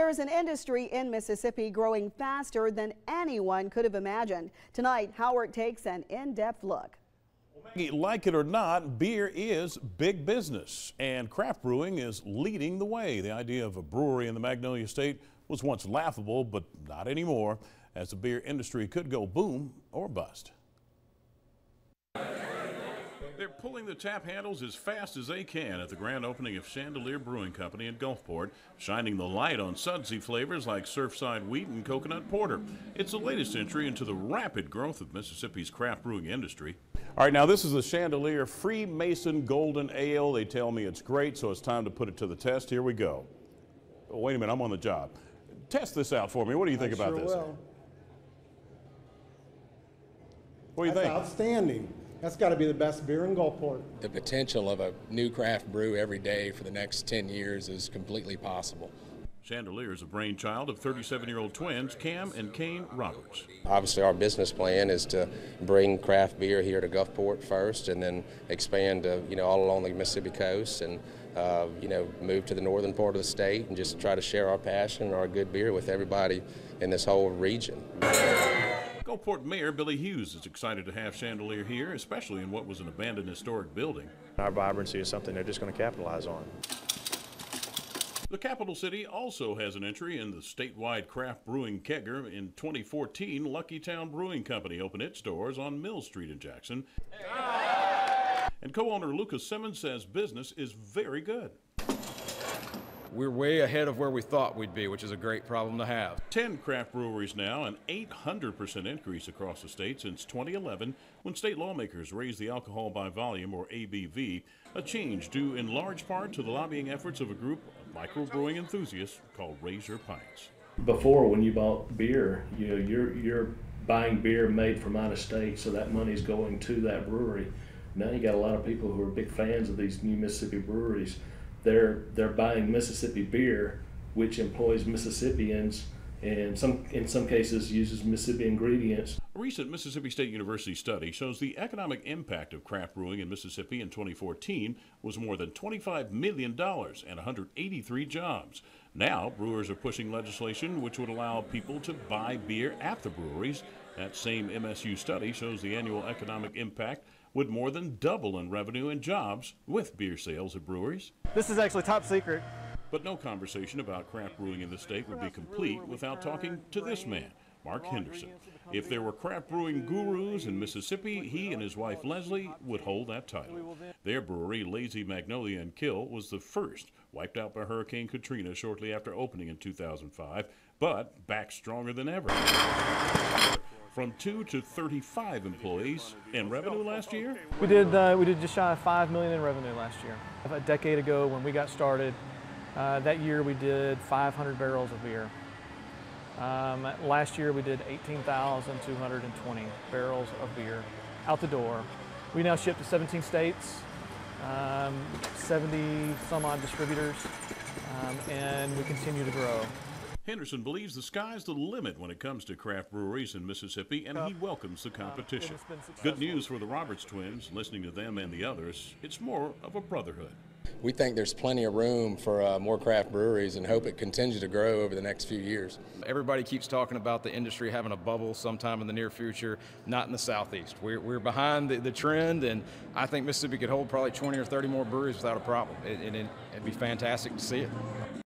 There's an industry in Mississippi growing faster than anyone could have imagined. Tonight, Howard takes an in-depth look. Like it or not, beer is big business, and craft brewing is leading the way. The idea of a brewery in the Magnolia State was once laughable, but not anymore, as the beer industry could go boom or bust. They're pulling the tap handles as fast as they can at the grand opening of Chandelier Brewing Company in Gulfport, shining the light on sudsy flavors like Surfside Wheat and Coconut Porter. It's the latest entry into the rapid growth of Mississippi's craft brewing industry. All right, now this is the Chandelier Freemason Golden Ale. They tell me it's great, so it's time to put it to the test. Here we go. Oh, wait a minute, I'm on the job. Test this out for me. What do you think about this? Will. What do you think? Outstanding. That's got to be the best beer in Gulfport. The potential of a new craft brew every day for the next 10 years is completely possible. Chandelier is a brainchild of 37-year-old twins Cam and Kane Roberts. Obviously, our business plan is to bring craft beer here to Gulfport first, and then expand to, all along the Mississippi coast, and move to the northern part of the state and just try to share our passion and our good beer with everybody in this whole region. Gulfport Mayor Billy Hughes is excited to have Chandelier here, especially in what was an abandoned historic building. Our vibrancy is something they're just going to capitalize on. The capital city also has an entry in the statewide craft brewing kegger. In 2014, Lucky Town Brewing Company opened its doors on Mill Street in Jackson. And co-owner Lucas Simmons says business is very good. We're way ahead of where we thought we'd be, which is a great problem to have. 10 craft breweries now, an 800% increase across the state since 2011, when state lawmakers raised the alcohol by volume, or ABV, a change due in large part to the lobbying efforts of a group of microbrewing enthusiasts called Raise Your Pints. Before, when you bought beer, you're buying beer made from out of state, so that money's going to that brewery. Now you got a lot of people who are big fans of these new Mississippi breweries. They're buying Mississippi beer, which employs Mississippians, and in some cases uses Mississippi ingredients. A recent Mississippi State University study shows the economic impact of craft brewing in Mississippi in 2014 was more than $25 million and 183 jobs. Now, brewers are pushing legislation which would allow people to buy beer at the breweries. That same MSU study shows the annual economic impact would more than double in revenue and jobs with beer sales at breweries. This is actually top secret. But no conversation about craft brewing in the state would be complete without talking to this man, Mark Henderson. If there were craft brewing gurus in Mississippi, he and his wife Leslie would hold that title. Their brewery, Lazy Magnolia and Kill, was the first wiped out by Hurricane Katrina shortly after opening in 2005, but back stronger than ever. From 2 to 35 employees. And revenue last year? We did just shy of $5 million in revenue last year. A decade ago when we got started, that year we did 500 barrels of beer. Last year we did 18,220 barrels of beer out the door. We now ship to 17 states, 70 some odd distributors, and we continue to grow. Henderson believes the sky's the limit when it comes to craft breweries in Mississippi, and he welcomes the competition. Good news for the Roberts twins. Listening to them and the others, it's more of a brotherhood. We think there's plenty of room for more craft breweries and hope it continues to grow over the next few years. Everybody keeps talking about the industry having a bubble sometime in the near future, not in the southeast. We're behind the trend, and I think Mississippi could hold probably 20 or 30 more breweries without a problem. It'd be fantastic to see it.